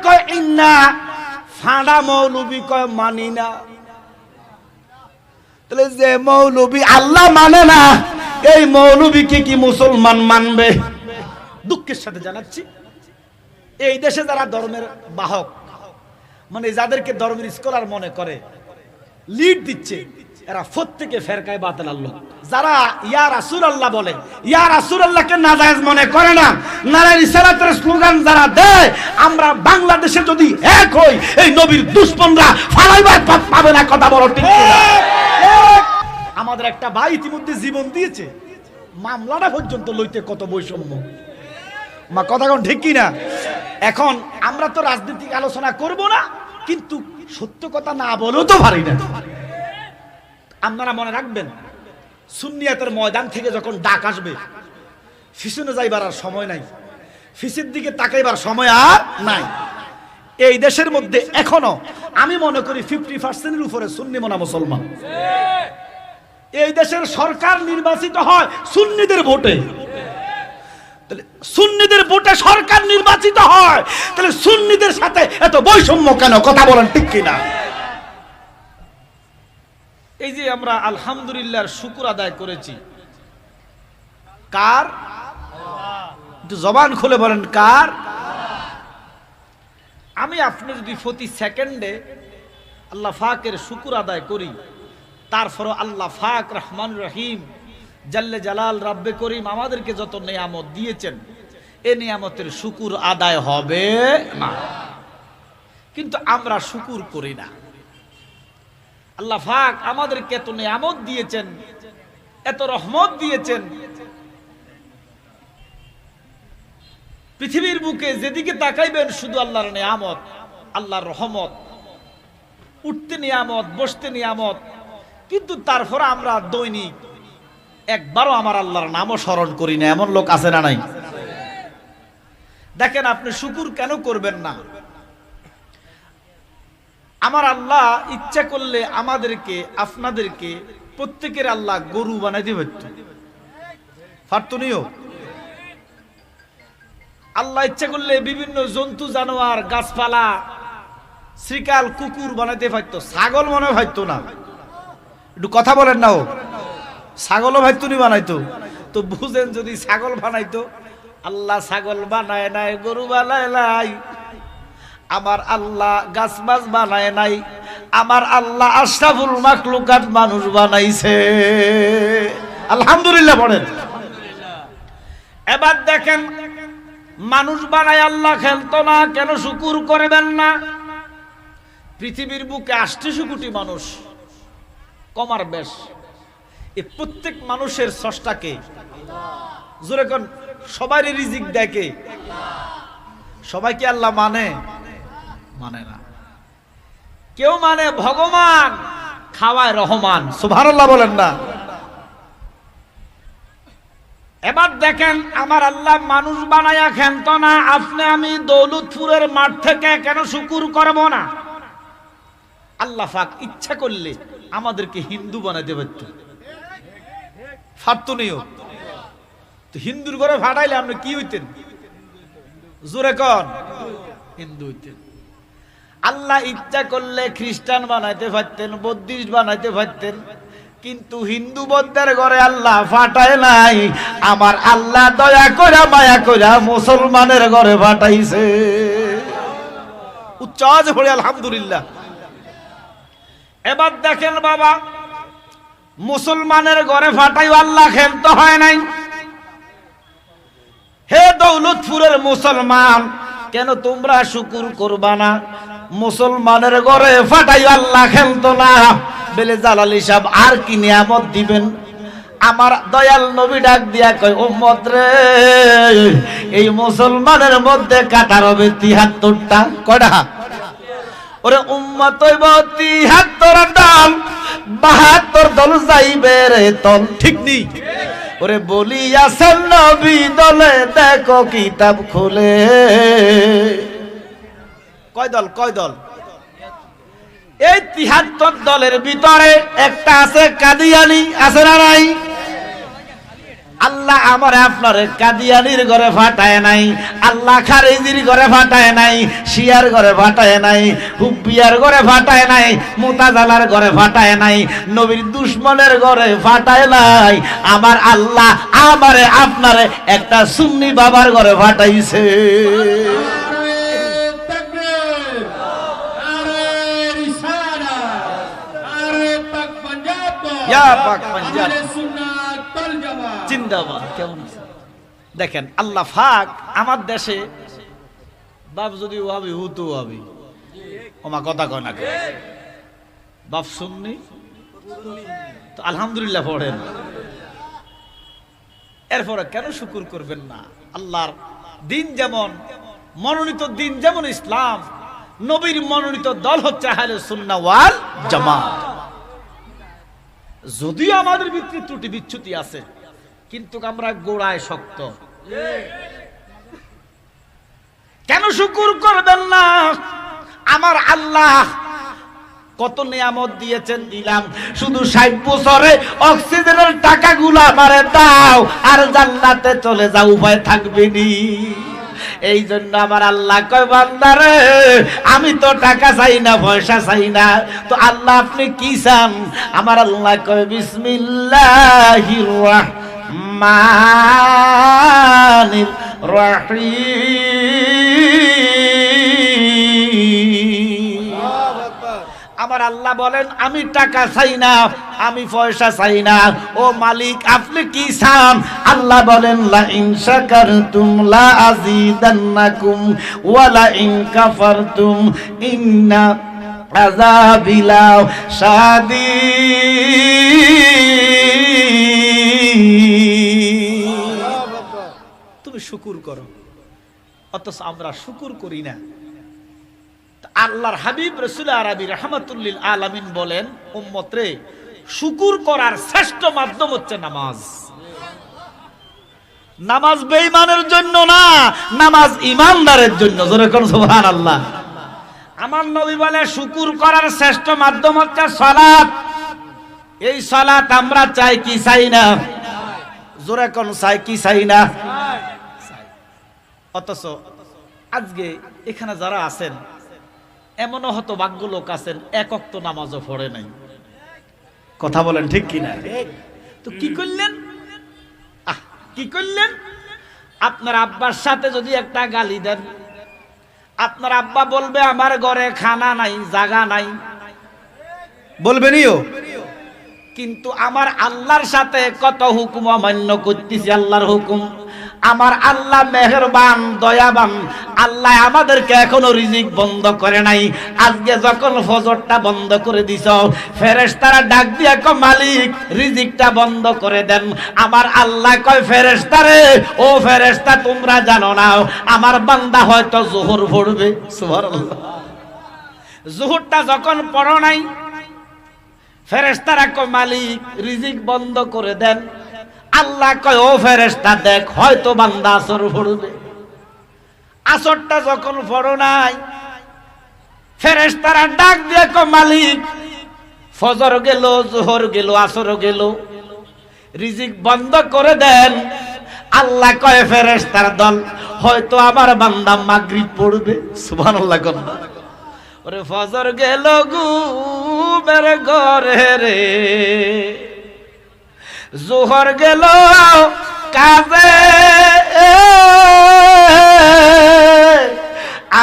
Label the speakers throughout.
Speaker 1: কয় ইন্না, ফাঁড়া মৌলবি কয় মানি না। তাহলে যে মৌলবি আল্লাহ মানে না, এই মৌলবীকে কি মুসলমান মানবে? দুঃখের সাথে জানাচ্ছি, এই দেশে যারা ধর্মের বাহক, মানে যাদেরকে ধর্মের স্কলার মনে করে, লিড দিচ্ছে, এরা প্রত্যেকে ফেরকায় বাতিলের লোক। যারা ইয়া রাসূলুল্লাহ বলে, ইয়া রাসূলুল্লাহকে নাজায়েজ মনে করে না, নারে রিসালাতের স্লোগান যারা দেয়, আমরা বাংলাদেশে যদি এক হই, এই নবীর দুশমনরা ফালাইবার পাবে না। কথা বলো ঠিক কিনা? আমাদের একটা ভাই ইতিমধ্যে জীবন দিয়েছে, মামলাটা পর্যন্ত লইতে কত বৈষম্য। মা কথা কোন ঠিক কিনা? এখন আমরা তো রাজনৈতিক আলোচনা করব না, কিন্তু সত্য কথা না বলেও তো পারি না। আপনারা মনে রাখবেন, সুন্নিয়াতের ময়দান থেকে যখন ডাক আসবে, পিছনে যাইবার আর সময় নাই, পিছের দিকে তাকাইবার সময় আর নাই। এই দেশের মধ্যে এখনো আমি মনে করি 50% উপরে সুন্নি মোনা মুসলমান। এই দেশের সরকার নির্বাচিত হয় সুন্নিদের ভোটে। তাহলে সুন্নিদের ভোটে সরকার নির্বাচিত হয়, তাহলে সুন্নিদের সাথে এত বৈষম্য কেন? কথা বলেন ঠিক কিনা? এই যে আমরা আলহামদুলিল্লাহর শুকর আদায় করেছি, কার? একটু জবান খুলে বলেন কার? আমি আপনি যদি প্রতি সেকেন্ডে আল্লাহ পাকের শুকর আদায় করি, তারপর আল্লাহ পাক রহমান রহিম জাল্লে জালাল রাব্বে করিম আমাদেরকে যত নিয়ামত দিয়েছেন, এই নিয়ামতের শুকর আদায় হবে না। কিন্তু আমরা শুকর করি না। আল্লাহ পাক আমাদেরকে এত নিয়ামত দিয়েছেন, এত রহমত দিয়েছেন, পৃথিবীর বুকে যেদিকে তাকাইবেন শুধু আল্লাহর নিয়ামত, আল্লাহর রহমত, উঠতে নিয়ামত, বসতে নিয়ামত। কিন্তু তারপর আমরা দৈনিক একবারও আমার আল্লাহর নামও স্মরণ করি না, এমন লোক আছে না নাই? দেখেন, আপনি শুকর কেন করবেন না? আমার আল্লাহ ইচ্ছা করলে আমাদেরকে, আপনাদেরকে, প্রত্যেকের আল্লাহ গরু বানাইতে পারত, পারতনিও। আল্লাহ ইচ্ছা করলে বিভিন্ন জন্তু জানোয়ার, গাছপালা, শ্রীকাল, কুকুর বানাইতে পারত, ছাগল মনে পারতো না। একটু কথা বলেন না, ও ছাগলও ভাইতুনি বানাইতো। তো বুঝেন, যদি ছাগল বানাইতো, আল্লাহ ছাগল বানায় নাই, গরু বানায় নাই, আমার আল্লাহ গাছ মাছ বানায় নাই, আমার আল্লাহ আশরাফুল মাখলুকাত মানুষ বানাইছে। আলহামদুলিল্লাহ বলেন। এবার দেখেন, মানুষ বানায় আল্লাহ খেলতো না, কেন শুকুর করবেন না? পৃথিবীর বুকে ৮৮ কোটি মানুষ, কমার বেশ। এই প্রত্যেক মানুষের স্রষ্টাকে জোরে কোন, সবারই রিজিক দেখে, সবাইকে আল্লাহ মানে না। কেউ মানে ভগবান, খাওয়ায় রহমান। সুবহানাল্লাহ বলেন না। এবার দেখেন, আমার আল্লাহ মানুষ বানায়া খেলত না, আপনি আমি দৌলতপুরের মাঠ থেকে কেন শুকুর করব না? আল্লাহ পাক ইচ্ছা করলে আমাদেরকে হিন্দু বানাইতে পারত, ফারতুনিও। তো হিন্দুর ঘরে ফাটাইলে আপনি কি হইতেন? জোরে কন, হিন্দু হইতেন। আল্লাহ ইচ্ছা করলে খ্রিস্টান বানাইতে পারতেন, বৌদ্ধিস্ট বানাইতে পারতেন, কিন্তু হিন্দু বৌদ্ধের ঘরে আল্লাহ ফাটায় নাই। আমার আল্লাহ দয়া করে মায়া করে মুসলমানের ঘরে ফাটাইছে। উচ্চ আওয়াজে পড়ে আলহামদুলিল্লাহ। এবার দেখেন বাবা, মুসলমানের ঘরে ফাটাই আল্লাহ খেলতে হয় নাই। হে দৌলতপুরের মুসলমান, কেন তোমরা শুকুর করবা না? মুসলমানের ঘরে ফাটাই আল্লাহ খেলতো না, বেলে জালালি সাহেব আর কি নিয়ামত দিবেন? আমার দয়াল নবী ডাক দিয়া কয়, উম্মত রে, এই মুসলমানের মধ্যে কাটার হবে ৭৩টা। কয়টা? ওরে উম্মত হইব ৭৩ দল, ৭২ দল যাইবে রে তল। ঠিক নি? ওরে বলিয়াছেন নবী দলে, দেখো কিতাব খুলে। কয় দল? কয় দল? এই ৭৩ দলের ভিতরে একটা আছে কাদিয়ানি, আছে না নাই? আল্লাহ আমার আপনার কাদিয়ানির ঘরে ফাটায় নাই, আল্লাহ খারিজির ঘরে ফাটায় নাই, শিয়ার ঘরে ফাটায় নাই, হুব্বিয়ার ঘরে ফাটায় নাই, মুতাজালার ঘরে ফাটায় নাই, নবীর দুশমনের ঘরে ফাটায় নাই। আমার আল্লাহ আমারে আপনারে একটা সুন্নি বাবার ঘরে ফাটাইছে। দেখেন আল্লাহ পাক আমার দেশে বাপ যদি ওয়াবি হুতু ওয়াবি ওমা কথা কয় না বাপ সুন্নি তো আলহামদুলিল্লাহ পড়েন, এরপরে কেন শুকুর করবেন না? আল্লাহর দিন যেমন মনোনীত দিন যেমন ইসলাম, নবীর মনোনীত দল হচ্ছে আহলে সুন্নাহ ওয়াল জামাত। যদিও আমাদের ভিতরে ত্রুটি বিচ্যুতি আছে, কিন্তু আমরা গোড়ায় শক্ত। কেন শুকুর করবেন না? আমার আল্লাহ কত নিয়ামত দিয়েছেন, দিলাম। শুধু 60 বছরে অক্সিজেনের টাকাগুলো আমারে দাও আর জান্নাতে চলে যাও, উপায় থাকবে নি। এই জন্য আমার আল্লাহ কয় বান্দারে আমি তো টাকা চাই না, পয়সা চাই না, তো আল্লাহ আপনি কি চান? আমার আল্লাহ কয় বিসমিল্লাহির রাহমানির রাহিম। আমার আল্লাহ বলেন আমি টাকা চাই না, আমি পয়সা চাই না, ও মালিক আপনি কি চান? আল্লাহ বলেন লা ইন শাকারতুম লা আযীদান্নাকুম ওয়া লা ইন কাফারতুম ইন্না আযাবি লাশাদীদ। তুমি শুকর করো, অথচ আমরা শুকর করি না। আল্লাহর হাবিব রাসূল আরবি রাহমাতুল লিল আলামিন বলেন, উম্মত রে শুকর করার শ্রেষ্ঠ মাধ্যম হচ্ছে নামাজ। নামাজ বেঈমানের জন্য না, নামাজ ঈমানদারের জন্য। জোরে কোন সুবহানাল্লাহ। আমার নবী বলে শুকর করার শ্রেষ্ঠ মাধ্যম হচ্ছে সালাত। এই সালাত আমরা চাই কি চাই না? জোরে কোন চাই কি চাই না? অথচ আজকে এখানে যারা আছেন এমনও হতভাগ্য লোক আছেন এক ওয়াক্ত নামাজও পড়ে নাই। কথা বলেন ঠিক কিনা? তো কি করলেন? কি করলেন? আপনার আব্বার সাথে যদি একটা গালি দেন, আপনার আব্বা বলবে আমার ঘরে খানা নাই, জায়গা নাই, বলবেনিও। কিন্তু আমার আল্লাহর সাথে কত হুকুম অমান্য করতেছি, আল্লাহর হুকুম। আমার আল্লাহ মেহেরবান, দয়াবান। আল্লাহ আমাদেরকে এখনো রিজিক বন্ধ করে নাই। আজকে যখন ফজরটা বন্ধ করে দিছ, ফেরেশতারা ডাক দিয়া কয় মালিক রিজিকটা বন্ধ করে দেন। আমার আল্লাহ কয় ফেরেশতারে, ও ফেরেশতা তোমরা জানো না আমার বান্দা হয়তো যোহর পড়বে। সুবহানাল্লাহ। যোহরটা যখন পড়ো নাই, ফেরেশতারা কয় মালিক রিজিক বন্ধ করে দেন। আল্লাহ কয় ও ফেরেশতা দেখ হয়তো বান্দা আসর পড়বে। আসরটা যখন পড়ো নাই, ফেরেশতারা ডাক দিয়ে কয় মালিক ফজর গেল, যোহর গেল, আসর গেল, রিজিক বন্ধ করে দেন। আল্লাহ কয় ফেরেশতার দল হয়তো আমার বান্দা মাগরিব পড়বে। সুবহানাল্লাহ। ওরে ফজর গেল ঘুমের ঘরে রে, যোহর গেল কাজে,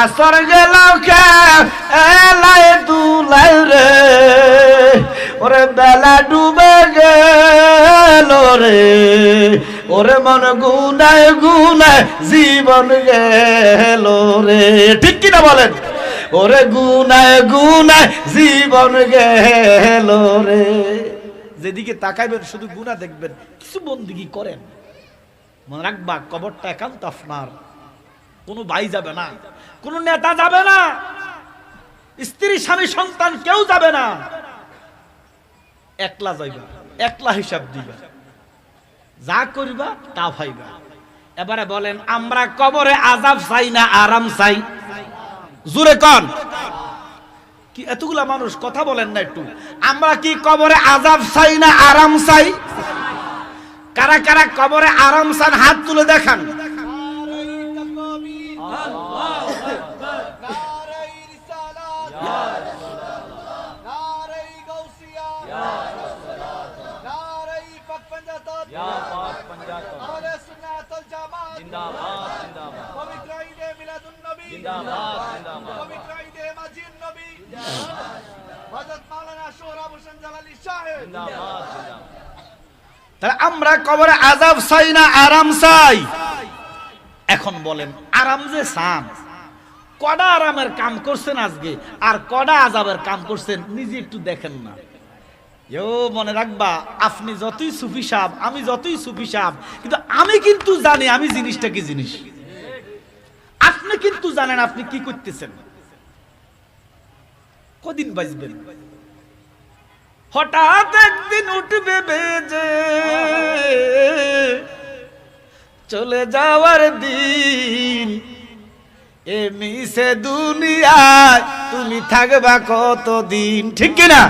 Speaker 1: আসর গেল খেলাই দুলাই রে, ওরে বেলা ডুবে গেল রে, ওরে মন গুনায় গুনায় জীবন গেল রে। ঠিক কিনা বলেন? ওরে গুনায় গুনায় জীবন গেল রে। যেদিকে তাকাইবেন শুধু গুনাহ দেখবেন, কিছু বন্দেগী করেন। মনে রাখবা কবরটা একান্ত আপনার, কোনো ভাই যাবে না, কোনো নেতা যাবে না, স্ত্রী স্বামী সন্তান কেউ যাবে না, একলা যাইবা, একলা হিসাব দিবা, যা করবা তা পাইবা। এবারে বলেন আমরা কবরে আযাব চাই না আরাম চাই? জোরে কোন। কি এতগুলা মানুষ কথা বলেন না একটু? আমরা কি কবরে আযাব চাই না আরাম চাই? কারা কারা কবরে আরাম চান হাত তুলে দেখান। তাহলে আমরা কবরে আযাব চাই না আরাম চাই? এখন বলেন আরাম যে চান, কডা আরামের কাম করছেন আজকে আর কডা আযাবের কাম করছেন নিজে একটু দেখেন না। মনে রাখবা, আপনি যতই সুফি সাহেব, আমি যতই সুফি সাহেব, কিন্তু আমি কিন্তু জানি আমি জিনিসটা কি জিনিস। আপনি কিন্তু জানেন আপনি কি করতেছেন, কদিন বাঁচবেন। হঠাৎ একদিন উঠবে বেজে চলে যাওয়ার দিন, এ মিশে দুনিয়ায় তুমি থাকবা কতদিন, ঠিক কিনা?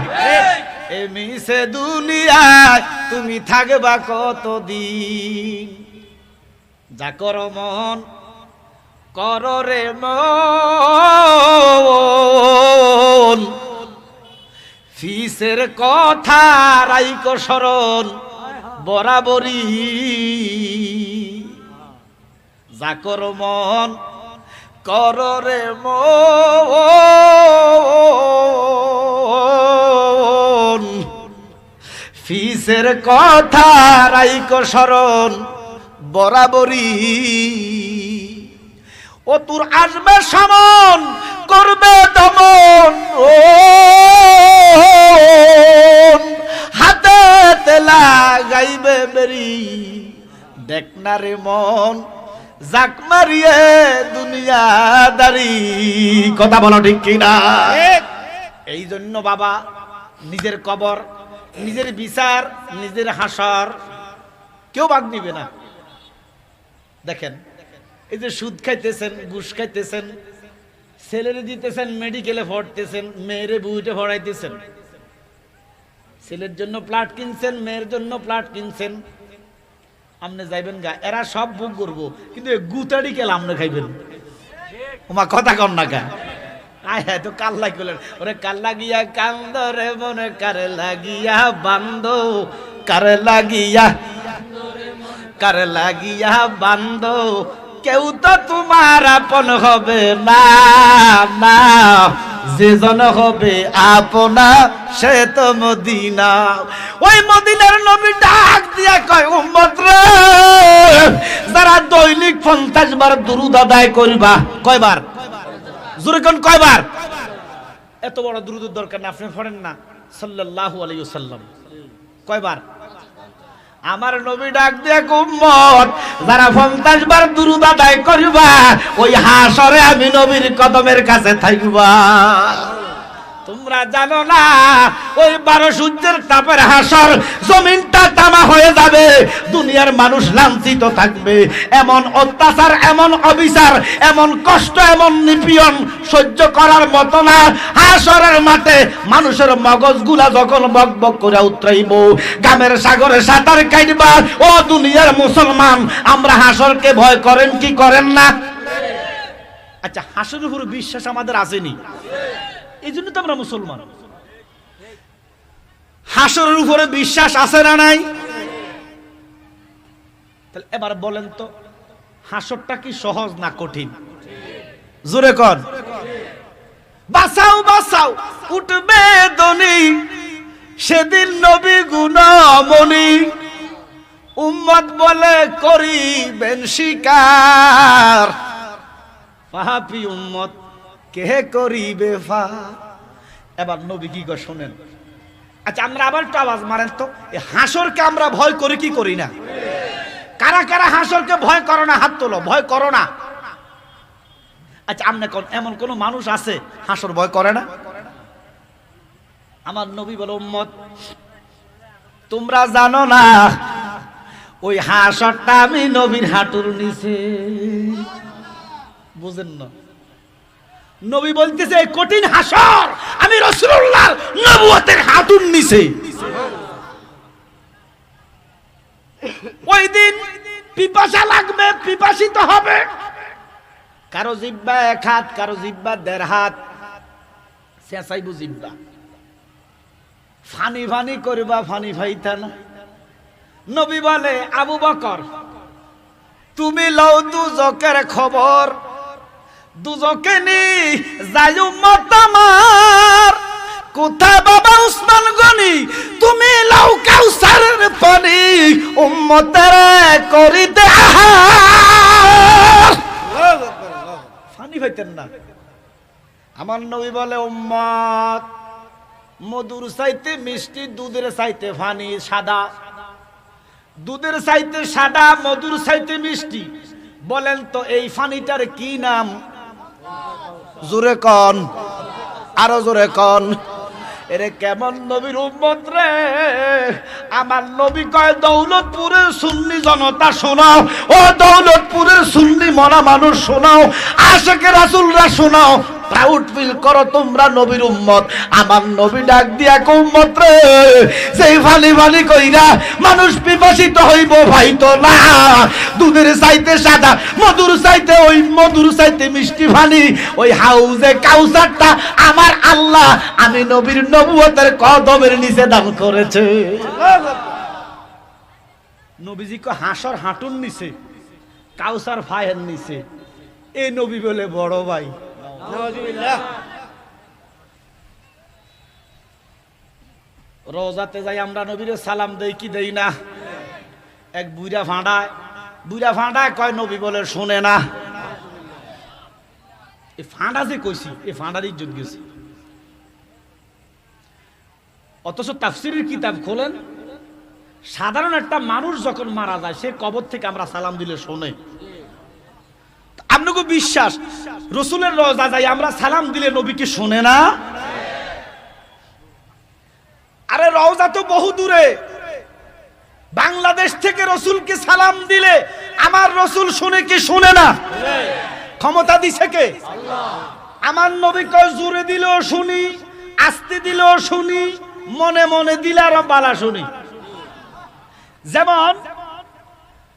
Speaker 1: এ মিশে দুনিয়ায় তুমি থাকবা কতদিন। যা করো মন করো রে মন, ফিসের কথা রাইকো স্মরণ বরাবরই। যা করো মন করো রে মন, ফিসের কথা রাইকো স্মরণ বরাবরই। ও তোর আসবে সমন করবে দমন, ও হাতে তেলা গাইবে বেরি। দেখ না রে মন জাক মারিয়ে দুনিয়াদারি, কথা বলো ঠিক কিনা? এই জন্য বাবা নিজের কবর, নিজের বিচার, নিজের হাসর কেউ ভাগ নিবে না। দেখেন এই যে সুদ খাইতেছেন, ঘুষ খাইতেছেন, ছেলেরে দিতেছেন, মেডিকেলে পড়তেছেন, মেয়েরে বুইটে পড়াইতেছেন, ছেলের জন্য প্লাট কিনছেন, মেয়ের জন্য প্লাট কিনছেন, আমনে যাইবেন গা, এরা সব বুক করবো, কিন্তু গুতাড়ি কেলা আমনে খাইবেন। ওমা কথা কন না গা, আয় হ্যাঁ তো কাল লাগিলেন, ওরে কাল লাগিয়া কান্দ রে মনে কারে লাগিয়া বান্দ, কারে লাগিয়া বান্দ, কেউ তো তোমার আপন হবে না, না যেজন হবে আপনা সে তো মদিনা। ওই মদিনার নবী ডাক দিয়া কয় উম্মত রে, যারা দৈনিক 50 বার দুরূদ আদায় করবা, কয়বার? জোরে কোন কয়বার? এত বড় দুরূদের দরকার না, আপনি পড়েন না সাল্লাল্লাহু আলাইহি ওয়াসাল্লাম, কয়বার? আমার নবী ডাক দিয়া উম্মত যারা 50 বার দুরূদ আদায় করবা, ওই হাসরে আমি নবীর কদমের কাছে থাকবা। তোমরা জানো না ওই 12 সূর্যের তাপের হাসর, জমিনটা তামা হয়ে যাবে, দুনিয়ার মানুষ লাঞ্ছিত থাকবে, এমন অত্যাচার, এমন অবিচার, এমন কষ্ট, এমন নিপীড়ন সহ্য করার মতো না। হাসরের মাঠে মানুষের মগজগুলা যখন বকবক করে উতরাইব, গামের সাগরে সাঁতার কাটবা। ও দুনিয়ার মুসলমান, আমরা হাসরকে ভয় করেন কি করেন না? আচ্ছা, হাসরের উপর বিশ্বাস আমাদের আসেনি, এই জন্য তো আমরা মুসলমান। হাসরের উপরে বিশ্বাস আছে না নাই? তাহলে এবার বলেন তো, হাসরটা কি সহজ না কঠিন? জোরে কর। বাঁচাও বাঁচাও উঠবে দনি, সেদিন নবী গুণমণি, উম্মত বলে করিবেন শিকার, পাপী উম্মত কে করিবে ফা। এবার নবী কি করে শোনেন। আচ্ছা, আমরা আবার একটু আওয়াজ মারেন তো, এই হাসরকে আমরা ভয় করি কি করি না? কারা কারা হাসরকে ভয় করো না? হাত তোলো, ভয় করো না। আচ্ছা, আমনে এমন কোন মানুষ আছে হাসর ভয় করে না? আমার নবী বলে উম্মত তোমরা জানো না ওই হাসরটা আমি নবীর হাঁটুর নিচে। বুঝেন না? নবী বলতেছে এই কঠিন হাসর আমি রাসূলুল্লাহর নবুয়তের হাঁটুর নিচে। পিপাসা লাগবে, পিপাসিত হবে। কারো জিহ্বা 1 হাত, কারো জিহ্বা 1.5 হাত, চেঁচাইবো জিহ্বা। ফানি ফানি করবা, ফানি ফাইতা না। নবী বলে, আবু বকর তুমি লও দুজকের খবর, দুজকে নি যাই উম্মত আমার। কোথায় বাবা উসমান গনি, তুমি লও কাউসারের পানি, উম্মতের করিতে আহার। ফানি ফাইতেন না। আমার নবী বলে, উম্মত মধুর চাইতে মিষ্টি, দুধের চাইতে ফানি সাদা। দুধের চাইতে সাদা, মধুর চাইতে মিষ্টি। বলেন তো এই ফানিটার কি নাম? জোরে কন, আরো জোরে কন। এরে কেমন নবীর উম্মত রে। আমার নবী কয়, দৌলতপুরের সুন্নি জনতা শোনাও, ও দৌলতপুরের সুন্নি মনা মানুষ শোনাও, আশিকে রাসূলরা শোনাও। প্রাউড ফিল করো তোমরা নবীর উম্মত। আমার নবী ডাক দিয়া কো, উম্মত রে, সেই ফানি ফানি কইরা মানুষ পিপাসিত হইব ভাই তো না। দুধের চাইতে সাদা, মধুর চাইতে ওই মধুর চাইতে মিষ্টি ফানি, ওই হাউজে কাউসারটা আমার আল্লাহ আমি নবীর নবুয়তের কদমের নিচে দান করেছে। নবীজি কো হাসর হাঁটুর নিচে, কাউসার ফায়ের নিচে। এই নবী বলে বড় ভাই। রোজাতে যাই আমরা নবীরে সালাম দেই কি দেই না? এক বুইরা ফাঁড়ায় কয়, নবী বলে শুনে না। এই ফাঁড়া যে কইছি, এই ফাঁড়ার ইজ্জত গেছে। অথচ তাফসীরের কিতাব খোলেন, সাধারণ একটা মানুষ যখন মারা যায়, সে কবর থেকে আমরা সালাম দিলে শোনে। আপনাকে বিশ্বাস, রসুলের রওজা যাই আমরা সালাম দিলে নবী কি শোনে না? আরে রওজা তো বহু দূরে। বাংলাদেশ থেকে রসুলকে সালাম দিলে আমার রসুল শুনে কি শুনে না? ক্ষমতা দিছে কে? আমার নবী কয়, জোরে দিলেও শুনি, আস্তে দিলেও শুনি, মনে মনে দিলে আরো বালা শুনি। যেমন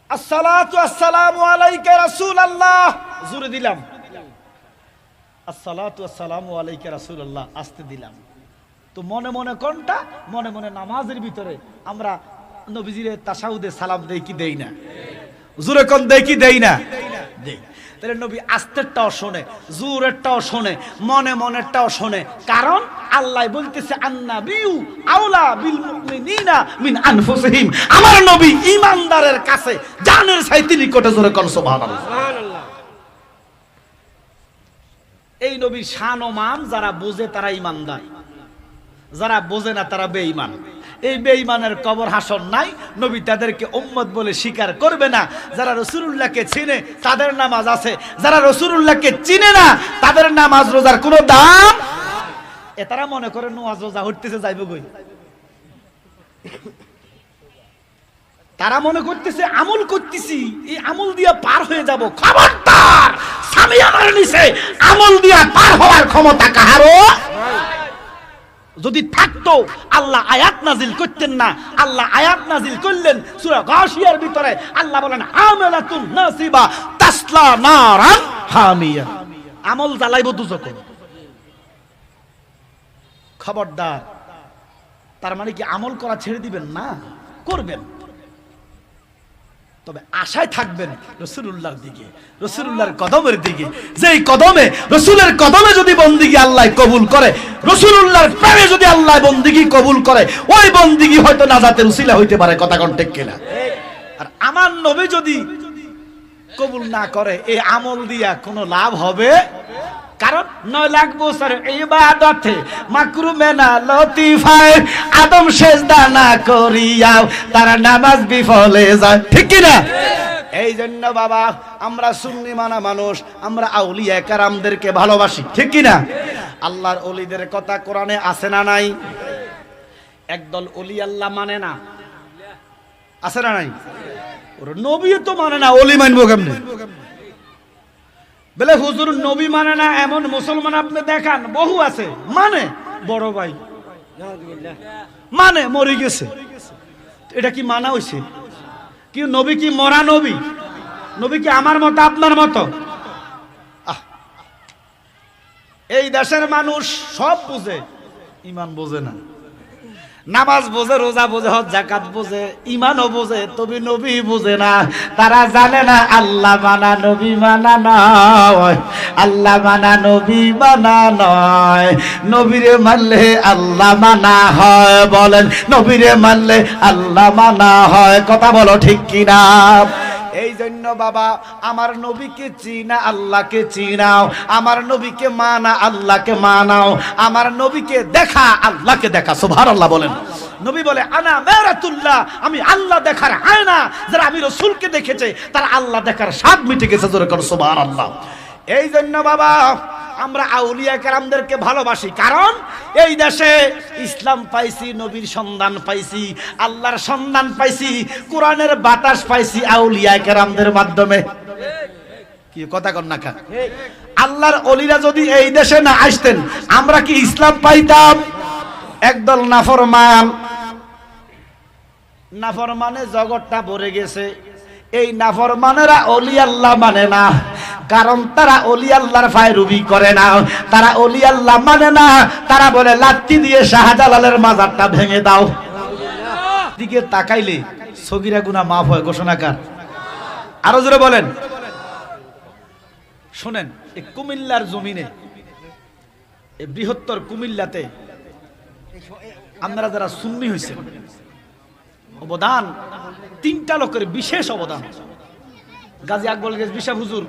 Speaker 1: আসসালাতু আসসালামু আলাইকা রাসূলুল্লাহ, জোরে দিলাম। আসসালাতু আসসালামু আলাইকা রাসূলুল্লাহ, আস্তে দিলাম। তো মনে মনে কোনটা? মনে মনে নামাজের ভিতরে আমরা নবীজির তাশাহুদে সালাম দেই কি দেই না? জোরে কোন দেই কি দেই না? দেই। তাহলে নবী আস্তেরটাও শোনে, জোরেরটাও শোনে, মনে মনেরটাও শোনে। কারণ আল্লাহ বলতেছে, আন্নাবিউ আওলা বিল মুমিনিনা মিন আনফুসিহিম। আমার নবী ঈমানদারের কাছে জানের চাইতে নিকটে। জোরে কোন সুবহানাল্লাহ। এই নবীর শান ও মান যারা বোঝে তারা ঈমানদার, যারা বোঝে না তারা বেঈমান। এই বেঈমানের কবর হাসর নাই, নবী তাদেরকে উম্মত বলে স্বীকার করবে না। যারা রাসূলুল্লাহকে চিনে তাদের নামাজ আছে, যারা রাসূলুল্লাহকে চিনে না তাদের নামাজ রোজার কোনো দাম। এতারা মনে করে নামাজ রোজা হইতেছে যাইব কই। তারা মনে করতেছে আমল করতেছি, এই আমল দিয়া পার হয়ে যাব। খবরদার, সামিয়ানার নিচে আমল দিয়া পার হওয়ার ক্ষমতা কাহারও যদি থাকতো আল্লাহ আয়াত নাজিল করতেন না। আল্লাহ আয়াত নাজিল করলেন সূরা গাশিয়ার ভিতরে। আল্লাহ বলেন, আমালাতুন নাসিবা তাসলা নারান হামিয়া। আমল জ্বালাইব দুজকে। খবরদার। তার মানে কি আমল করা ছেড়ে দিবেন না? করবেন, তবে আশায় থাকবেন রাসূলুল্লাহর দিকে, রাসূলুল্লাহর কদমের দিকে। যেই কদমে, রাসূলের কদমে যদি বন্দিগি আল্লাহ কবুল করে, রাসূলুল্লাহর প্রেমে যদি আল্লাহ বন্দিগি কবুল করে, ওই বন্দিগি হয়তো নাজাতের উসিলা হইতে পারে। কথা কোন ঠিক কিনা? আর আমার নবী যদি কবুল না করে, এই আমল দিয়া কোনো লাভ হবে? কারণ 9 লাখ বছর ইবাদতে মাকরুমে না লতিফায় আদম সেজদা না করিয়া তার নামাজ বিফলে যায়। ঠিক কি না? এই জন্য বাবা আমরা সুন্নি মানা মানুষ, আমরা আউলিয়া কেরামদেরকে ভালোবাসি। ঠিক কি না? আল্লাহর ওলিদের কথা কোরআনে আছে না নাই? একদল ওলি আল্লাহ মানে না, আছে না নাই? ওর নবী তো মানে না, ওলি মানবো কেমনে? বলে হুজুর নবী মানে না এমন মুসলমান আপনি দেখান, বহু আছে। মানে বড় ভাই মানে মরে গেছে, এটা কি মানা হইছে? কি নবী কি মরা নবী? নবী কি আমার মতো আপনার মতো? এই দেশের মানুষ সব বুঝে, ইমান বোঝে না। নামাজ বোঝে, রোজা বোঝে, হজ যাকাত বোঝে, ইমানও বোঝে, তবে নবী বোঝে না। তারা জানে না আল্লাহ মানা নবী মানা নয়, আল্লাহ মানা নবী মানা নয়। নবীরে মানলে আল্লাহ মানা হয়, বলেন নবীরে মানলে আল্লাহ মানা হয়। কথা বলো ঠিক কিনা? এই জন্য বাবা, আমার নবীকে চিনা, আল্লাহকে চিনাও। আমার নবীকে মানা, আল্লাহকে মানাও। আমার নবীকে দেখা, আল্লাহকে দেখা। সুবহানাল্লাহ বলেন। নবী বলে আনা মেরাতুল্লাহ, আমি আল্লাহ দেখার আয়না। যারা আমি রাসূলকে দেখেছে তারা আল্লাহ দেখার স্বাদ মিটে গেছে। জোরে করো সুবহানাল্লাহ। এই জন্য বাবা, আমরা আউলিয়া কেরামদেরকে ভালোবাসি, কারণ এই দেশে ইসলাম পাইছি, নবীর সন্ধান পাইছি, আল্লাহর সন্ধান পাইছি, কোরআনের বাতাস পাইছি আউলিয়া কেরামদের মাধ্যমে। কি কথা কন না খা? আল্লাহর ওলিরা যদি এই দেশে না আসতেন, আমরা কি ইসলাম পাইতাম? একদল নাফরমানে জগৎটা ভরে গেছে। এই নাফরমানেরা ওলি আল্লাহ মানে না, কারণ তারা ওলি আল্লাহর ফায়রুবি করে না। তারা ওলি আল্লাহ মানে না, তারা বলে লাঠি দিয়ে শাহজালালের মাজারটা ভেঙে দাও। দিকে তাকাইলে সগীরা গুনাহ মাফ হয়। ঘোষণাকার আরো জোরে বলেন। শুনেন, এই কুমিল্লার জমিনে, এই বৃহত্তর কুমিল্লাতে আপনারা যারা সুন্নি হয়েছে, অবদান তিনটা লোকের বিশেষ অবদান। গাজী আকবর বিশাব হুজুর,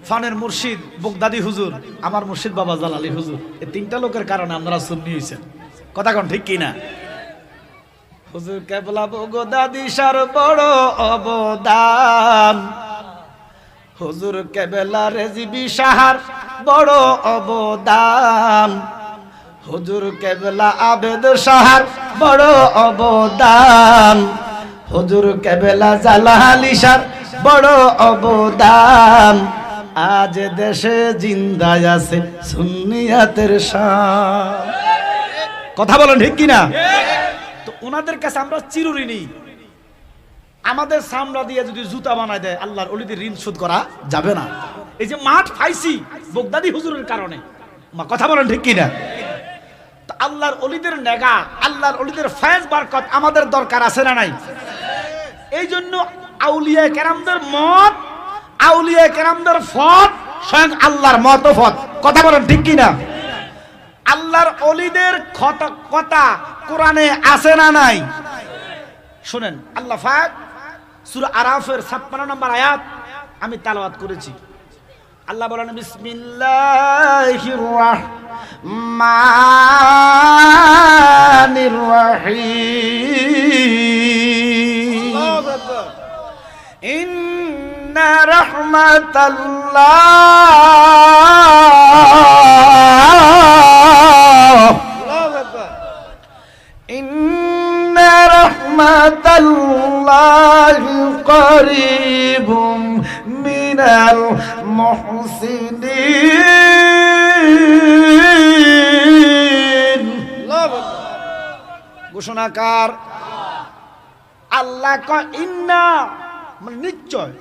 Speaker 1: ফানের মুর্শিদ বগদাদি হুজুর, আমার মুর্শিদ বাবা জালালি হুজুর। এই তিনটা লোকের কারণে আপনারা সুন্নি হয়েছেন। কথা কোন ঠিক কিনা? হুজুর কেবলা বগদাদি সার বড় অবদান, হুজুর কেবলা রেজিবি সাহার বড় অবদান, হুজুর কেবলা আবেদ সাহার বড় অবদান, হুজুর কেবলা জালালি সার বড় অবদান। আজ দেশে জিন্দা আছে সুন্নিয়াতের শান। কথা বলেন ঠিক কিনা? তো ওনাদের কাছে আমরা চিরঋণী। আমাদের সামরা দিয়ে যদি জুতা বানায় দেয়, আল্লাহর ওলিদের ঋণ শোধ করা যাবে না। এই যে মাঠ পাইছি বগদাদি হুজুরের কারণে, কথা বলেন ঠিক কিনা? আল্লাহর ওলিদের নেগা, আল্লাহর ওলিদের ফয়েজ বরকত আমাদের দরকার আছে না নাই? এই জন্য আউলিয়া কেরামদের মত, আউলিয়া কেরামদের ফত স্বয়ং আল্লাহর মত ফত। কথা বলেন ঠিক কিনা? আল্লাহর ওলিদের কথা কোরআনে আছে না নাই? শুনেন, আল্লাহ পাক সূরা আরাফের 56 নম্বর আয়াত আমি তেলাওয়াত করেছি। আল্লাহ বলেন বিসমিল্লাহির রাহমানির রহিম। আল্লাহু আকবার। ইন্না রাহমাতাল্লাহ, আল্লাহু আকবার, ইন্না রাহমাতাল্লাহি করিবুম মিনাল মুহসিনিন। ঘোষণাকার আল্লাহ কয় ইন্না মানে নিশ্চয়,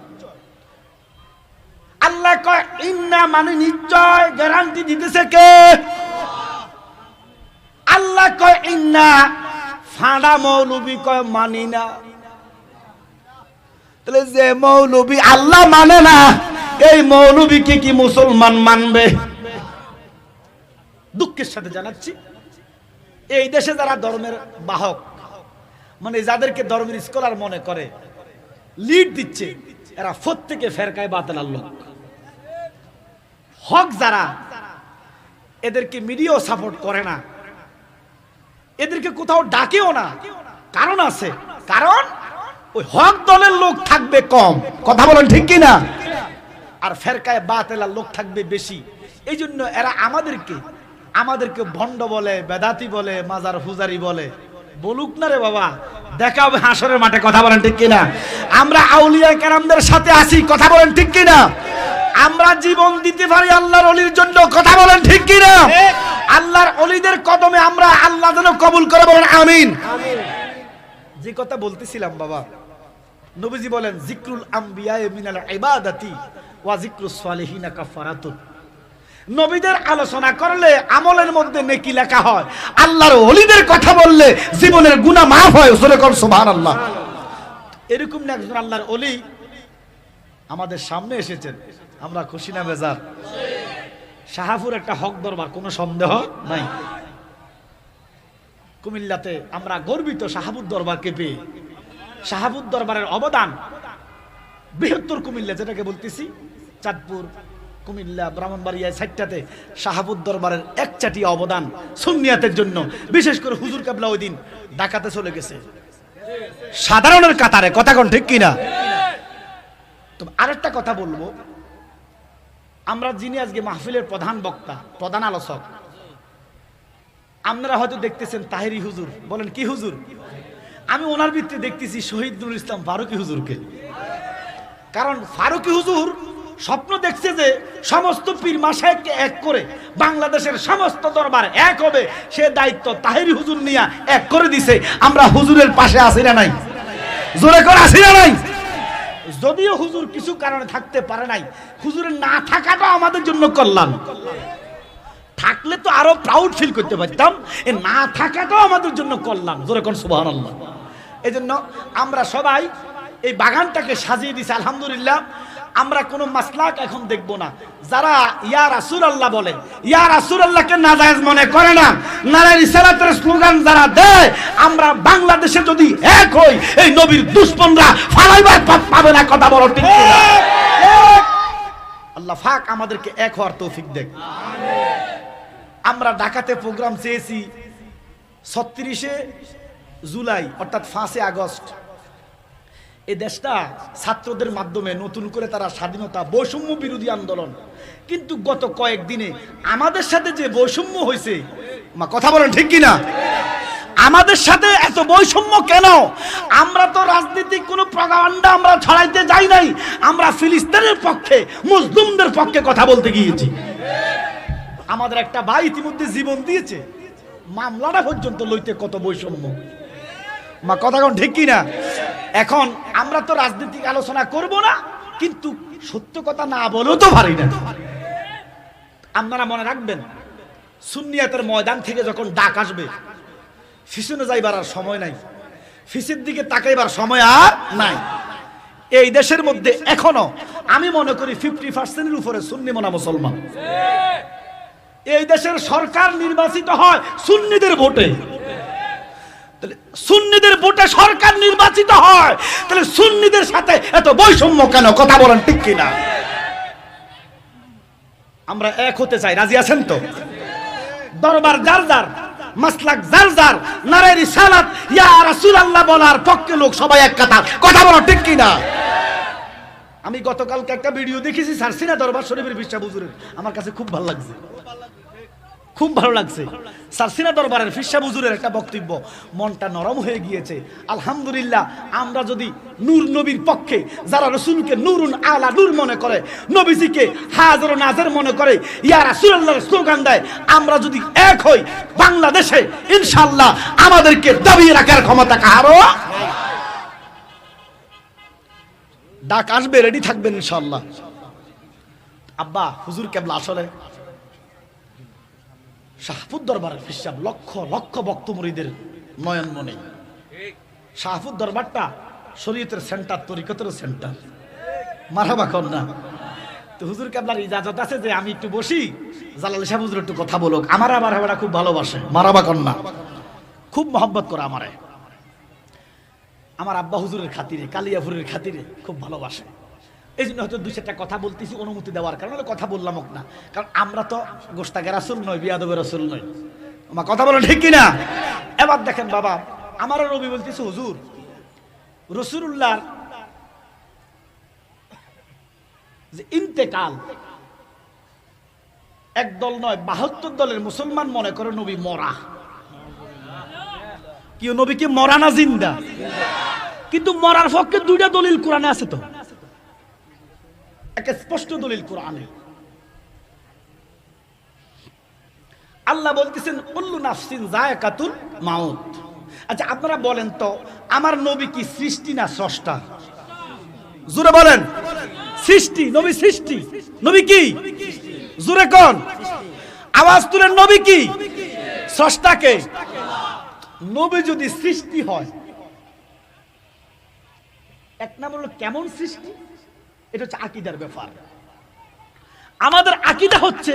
Speaker 1: আল্লাহ কয় ইন্না মানে নিশ্চয়, গ্যারান্টি দিতেছে কে? আল্লাহ কয় ইন্না, ফাঁড়া মৌলবি কয় মানি না। তাহলে যে মৌলবি আল্লাহ মানে না, এই মৌলবীকে কি মুসলমান মানবে? দুঃখের সাথে জানাচ্ছি, এই দেশে যারা ধর্মের বাহক, মানে যাদেরকে ধর্মের স্কলার মনে করে, লিড দিচ্ছে, এরা প্রত্যেকে ফেরকায় বাতিলের লোক। হক যারা, এদেরকে মিডিয়াও সাপোর্ট করে না, এদেরকে কোথাও ডাকেও না। কারণ আছে, কারণ ওই হক দলের লোক থাকবে কম। কথা বলেন ঠিক কিনা? আর ফেরকায় বাতিলের লোক থাকবে বেশি। এই জন্য এরা আমাদেরকে ভণ্ড বলে, বেদাতি বলে, মাজার পূজারি বলে। বলুক না রে বাবা, দেখা হবে হাসরের মাঠে। কথা বলেন ঠিক কিনা? আমরা আউলিয়া কেরামদের সাথে আছি। কথা বলেন ঠিক কিনা? আমরা জীবন দিতে পারি আল্লাহর ওলির জন্য। কথা বলেন ঠিক কিনা? আল্লাহর ওলিদের কদমে আমরা আল্লাহ যেন কবুল করে, বলেন আমিন। যে কথা বলতেছিলাম বাবা, নবীজি বলেন জিক্রুল আম্বিয়া মিনাল ইবাদাতি ওয়া জিক্রুস সালিহিনা কাফারাতুন। নবীদের আলোচনা করলে আমলের মধ্যে নেকি লেখা হয়, আল্লাহর ওলিদের কথা বললে জীবনের গুনাহ মাফ হয়। জোরে কর সুবহানাল্লাহ। এরকম একজন আল্লাহর ওলি আমাদের সামনে এসেছেন, আমরা খুশি না বেজার? শাহাপুর একটা হক দরবার, কোনো সন্দেহ নাই। কুমিল্লাতে আমরা গর্বিত শাহাবুর দরবারকে পেয়ে। শাহাবুর দরবারের অবদান বৃহত্তর কুমিল্লা, যেটাকে বলতেছি চাঁদপুর, কুমিল্লা, ব্রাহ্মণবাড়িয়া, সাইটটাতে শাহাবুর দরবারের একচাটি অবদান সুন্নিয়াতের জন্য। বিশেষ করে হুজুর কেবলা ওই দিন ঢাকাতে চলে গেছে সাধারণের কাতারে, কথা কোন ঠিক কিনা? তো আরেকটা কথা বলবো, আমরা যিনি আজকে মাহফিলের প্রধান বক্তা, প্রধান আলোচক, আপনারা হয়তো দেখতেছেন তাহেরি হুজুর। বলেন কি হুজুর? আমি ওনার ভিত্তিতে দেখতেছি শহীদ নুরুল ইসলাম ফারুকী হুজুরকে। কারণ ফারুকী হুজুর স্বপ্ন দেখছে যে সমস্ত পীর মাশায়েখকে এক করে বাংলাদেশের সমস্ত দরবার এক হবে, সে দায়িত্ব তাহেরি হুজুর নিয়ে এক করে দিছে। আমরা হুজুরের পাশে আছি না নাই? জোরে করে আছি না নাই? যদিও হুজুর কিছু কারণে থাকতে পারে নাই, হুজুরের না থাকাটা আমাদের জন্য কল্যাণ। থাকলে তো আরো প্রাউড ফিল করতে পারতাম, এ না থাকাটাও আমাদের জন্য কল্যাণ। জোরে কোন সুবহানাল্লাহ। এই জন্য আমরা সবাই এই বাগানটাকে সাজিয়ে দিছি আলহামদুলিল্লাহ। আমরা কোনো মাসলাক এখন দেখব না। যারা ইয়া রাসূলুল্লাহ বলে, ইয়া রাসূলুল্লাহকে নাজায়েজ মনে করে না, নারে রিসালাতের স্লোগান যারা দেয়, আমরা বাংলাদেশে যদি এক হই, এই নবীর দুশমনরা ফালাইবার পাবে না। কথা বলো ঠিক কিনা? আল্লাহ পাক আমাদেরকে এক হওয়ার তৌফিক দেন। আমরা ঢাকাতে প্রোগ্রাম চেয়েছি ৩৬শে জুলাই অর্থাৎ ৫ই আগস্ট। এই দেশটা ছাত্রদের মাধ্যমে নতুন করে তারা স্বাধীনতা, বৈষম্য বিরোধী আন্দোলন। কিন্তু গত কয়েকদিনে আমাদের সাথে যে বৈষম্য হয়েছে, কথা বলেন ঠিক কিনা? আমাদের সাথে এত বৈষম্য কেন? আমরা তো রাজনৈতিক কোনো প্রপাগান্ডা আমরা ছড়াইতে যাই নাই। আমরা ফিলিস্তিনের পক্ষে, মুসলিমদের পক্ষে কথা বলতে গিয়েছি। আমাদের একটা ভাই ইতিমধ্যে জীবন দিয়েছে, মামলাটা পর্যন্ত লইতে কত বৈষম্য। কথা কোন ঠিক কিনা? এখন আমরা তো রাজনৈতিক আলোচনা করব না, কিন্তু সত্য কথা না বলেও তো পারি না। আপনারা মনে রাখবেন, সুন্নিয়াতের ময়দান থেকে যখন ডাক আসবে, পিছনে যাইবার আর সময় নাই, পিছের দিকে তাকাইবার সময় আর নাই। এই দেশের মধ্যে এখনো আমি মনে করি 50% উপরে সুন্নি মোনা মুসলমান। এই দেশের সরকার নির্বাচিত হয় সুন্নিদের ভোটে। সুন্নিদের ভোটে সরকার নির্বাচিত হয়, তাহলে সুন্নিদের সাথে এত বৈষম্য কেন? কথা বলেন ঠিক কিনা? আমরা এক হতে চাই, রাজি আছেন তো? দরবার যার যার, মাসলাক যার যার, নারে রিসালাত ইয়া রাসূলুল্লাহ বলার পক্ষে লোক সবাই এক কাতার। কথা বলেন ঠিক কিনা? আমি গতকালকে একটা ভিডিও দেখেছি সারসিনা দরবার শরীফের ফিরসা হুজুরের, আমার কাছে খুব ভালো লাগছে, খুব ভালো লাগছে। সারসিনা দরবারের ফিরসা হুজুরের একটা বক্তব্য, মনটা নরম হয়ে গিয়েছে। আলহামদুলিল্লাহ, আমরা যদি নূর নবীর পক্ষে, যারা রাসূলকে নূরুন আলা নূর মনে করে, নবীজিকে হাজর নাজর মনে করে, ইয়া রাসূলুল্লাহর স্লোগান দেয়, আমরা যদি এক হই বাংলাদেশে, ইনশাআল্লাহ আমাদেরকে দাবিয়ে রাখার ক্ষমতা কারো। ডাক আসবে, রেডি থাকবেন ইনশাআল্লাহ। আব্বা হুজুর কেবলা আসলে শাহপুর দরবারের হিসাব লক্ষ লক্ষ ভক্ত মুরিদের নয়ন মনে। শাহপুর দরবারটা শরীয়তের সেন্টার, তরিকতের সেন্টার। মারহাবা কন্যা। তো হুজুর কেবলার ইজাজত আছে যে আমি একটু বসি, জালাল সাহেব হুজুর একটু কথা বলুক। আমার আবার খুব ভালোবাসে, মারহাবা কন্যা, খুব মহব্বত করে আমারে। আমার আব্বা হুজুরের খাতিরে, কালিয়াপুরের খাতিরে খুব ভালোবাসে। এই জন্য হয়তো দুই চারটা কথা বলতেছি অনুমতি দেওয়ার কারণে কথা বললাম হোক না। কারণ আমরা তো গোস্তাগে রাসূল নই, বিয়াদবে রাসূল নই। আমার কথা বলেন ঠিক কিনা? এবার দেখেন বাবা, আমারও নবী বলতেছে হুজুর রাসূলুল্লাহর যে ইন্তেকাল, একদল নয় 72 দলের মুসলমান মনে করে নবী মরা। কি নবী কি মরা না জিন্দা? কিন্তু মরার পক্ষে দুইটা দলিল কোরআনে আছে, তো একটা স্পষ্ট দলিল কোরআনে। আল্লাহ বলতেছেন কুল্লু নাফসিন যায়কাতুল মাউত। আচ্ছা আপনারা বলেন তো, আমার নবী কি সৃষ্টি না স্রষ্টা? জোরে বলেন। সৃষ্টি, নবী সৃষ্টি। নবী কি? জোরে কোন, আওয়াজ তুলেন। নবী কি? স্রষ্টাকে। নবী যদি সৃষ্টি হয়, এক নাম্বার হলো কেমন সৃষ্টি, এটা হচ্ছে আকীদার ব্যাপার। আমাদের আকীদা হচ্ছে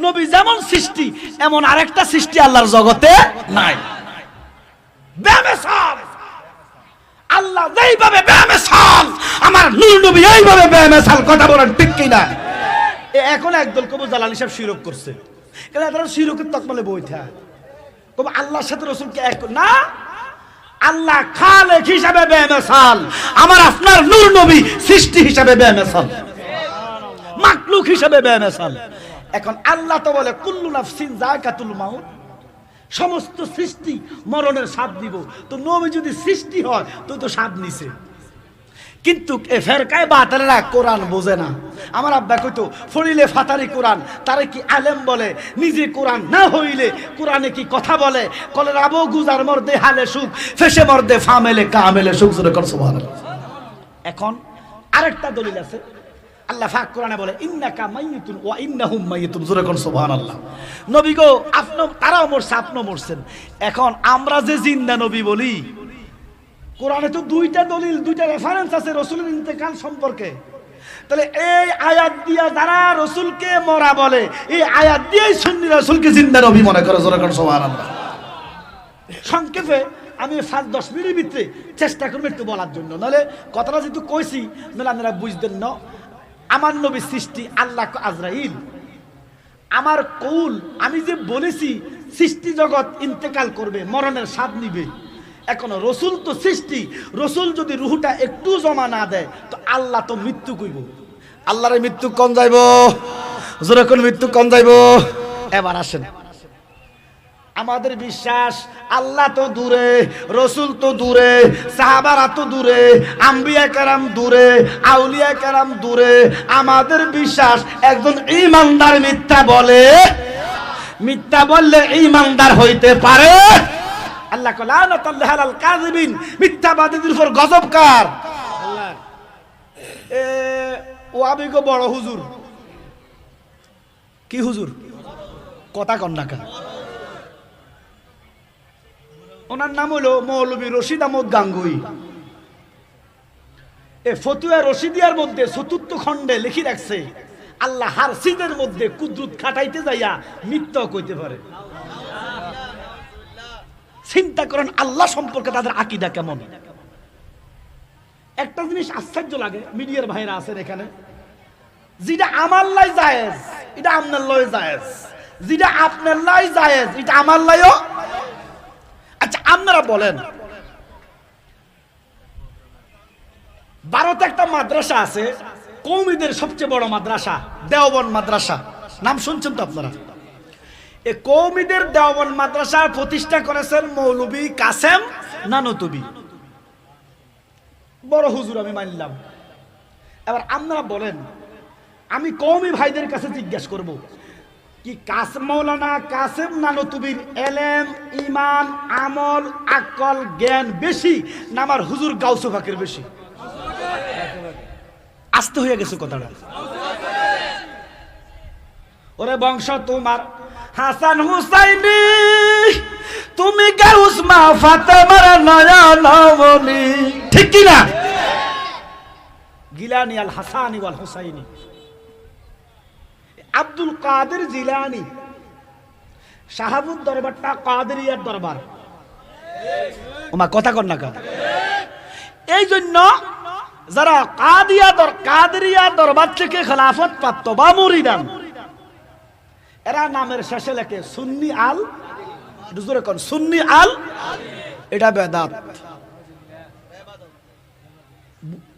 Speaker 1: নবী যেমন সৃষ্টি এমন আরেকটা সৃষ্টি আল্লাহর জগতে নাই। বেমিসাল আল্লাহ যেইভাবে বেমিসাল, আমার নূর নবী এইভাবে বেমিসাল। কথা বলেন ঠিক কি না? এখন একদল কবু জালালী সাহেব শিরক করছে, কেন তারা শিরকের তকমালে বইথা কবু আল্লাহর সাথে রাসূলকে এক না। আল্লাহ খালেক হিসাবে বেমিসাল, আমার আপনার নূর নবী সৃষ্টি হিসাবে বেমিসাল, মাখলুক হিসাবে বেমিসাল। এখন আল্লাহ তো বলে কুল্লু নাফসিন যায়কাতুল মাউত, সমস্ত সৃষ্টি মরণের স্বাদ দিব। তো নবী যদি সৃষ্টি হয় তো স্বাদ নিছে। কিন্তু এ ফেরকায় বাতিলরা কোরআন বোঝে না। আমার আব্বা কইতো ফড়িলে ফাতারি কোরআন, তারে কি আলেম বলে? নিজে কোরআন না হইলে কোরআনে কি কথা বলে? কলে রাবো গুজার মর্দে হালে সুখ, ফেসে মর্দে ফামেলে কামেলে সুখ। জোরে কর সুবহানাল্লাহ। এখন আরেকটা দলিল আছে, আল্লাহ পাক কোরআনে বলে ইন্নাকা মাইয়িতুন ওয়া ইন্নাহুম মাইয়িতুন। জোরে কোন সুবহানাল্লাহ। নবী গো আপনি, তারাও মরছে, আপনিও মরছেন। এখন আমরা যে জিন্দা নবী বলি, কোরআনে তো দুইটা দলিল, দুইটা রেফারেন্স আছে রাসূলের ইন্তেকাল সম্পর্কে। তাহলে এই আয়াত দিয়া যারা রাসূলকে মরা বলে, এই আয়াত দিয়েই সুন্নি রাসূলকে জিন্দা নবী মনে করে। জোরে কোন সুবহানাল্লাহ। সংক্ষেপে আমি 5-10 মিনিটের ভিতরে চেষ্টা করব একটু বলার জন্য, নাহলে কথাটা যেহেতু কইছি নাহলে আপনারা বুঝতেন না। আমার নবী সৃষ্টি, আল্লাহ আজরাইল। আমার কৌল, আমি যে বলেছি সৃষ্টি জগৎ ইন্তেকাল করবে, মরণের স্বাদ নিবে। এখন রসুল তো সৃষ্টি, রসুল যদি রুহটা একটু জমা না দেয় তো আল্লাহ তো মৃত্যু কইব। আল্লাহর মৃত্যু কোন যাইব? জোরে কোন মৃত্যু কোন যাইব? এবার আসেন, আমাদের বিশ্বাস আল্লাহ তো দূরে, রসুল তো দূরে, সাহাবারা তো দূরে, আম্বিয়া কেরাম দূরে, আউলিয়া কেরাম দূরে। আমাদের বিশ্বাস একজন ঈমানদার মিথ্যা বলে, মিথ্যা বললে ঈমানদার হইতে পারে। আল্লাহ লানাতুল্লাহি আলাল কাযিবিন, মিথ্যাবাদীদের উপর গজব কার? আল্লাহ। ও আবিগো বড় হুজুর, কি হুজুর? কথা কন্যা কা, ওনার নাম হলো মৌলভী রশিদ আহমদ গাঙ্গুই। এ ফতুয়া রশিদিয়ার মধ্যে ৪র্থ খণ্ডে লিখি রাখছে আল্লাহ হার সিদের মধ্যে কুদরত খাটাইতে যাইয়া মিথ্যা কইতে পারে। চিন্তা করেন আল্লাহ সম্পর্কে তাদের আকীদা কেমন। একটা জিনিস আশ্চর্য লাগে, মিডিয়ার ভাইরা আছেন এখানে, যেটা আমার লাই জায়েজ এটা আপনার লয় জায়েজ, যেটা আপনার লাই জায়েজ এটা আমার লাইও। আচ্ছা আপনারা বলেন, ভারতে একটা মাদ্রাসা আছে, কওমীদের সবচেয়ে বড় মাদ্রাসা, দেওবন্দ মাদ্রাসা। নাম শুনছেন তো আপনারা? এই কওমীদের দেওবন্দ মাদ্রাসা প্রতিষ্ঠা করেছেন মৌলভী কাসেম নানতুবি। বড় হুজুর আমি মানলাম। এবার আপনারা বলেন, আমি কওমী ভাইদের কাছে জিজ্ঞাসা করব, কি মৌলানা কাসেম নানতুবির এলেম, ইমান, আমল, আকল, জ্ঞান বেশি না আমার হুজুর গাউসে পাকের বেশি? আস্তে হয়ে গেছে কথাটা। ওরে বংশ তোমার হাসান হুসাইনি, তুমি গাউস মা ফাতেমার নয়নমণি, ঠিক কি না? গিলানি আল হাসানি ওয়াল হুসাইনি, আব্দুল কাদের জিলানি। শাহাবুদ দরবারটা কাদেরিয়ার দরবার। ওমা কথা কর না কেন? এই জন্য যারা কাদেরিয়া দরবার থেকে খেলাফত প্রাপ্ত বা মুরিদান, এরা নামের শেষে লেখে সুন্নি আল, জোরে কোন সুন্নি আল, এটা বেদাত।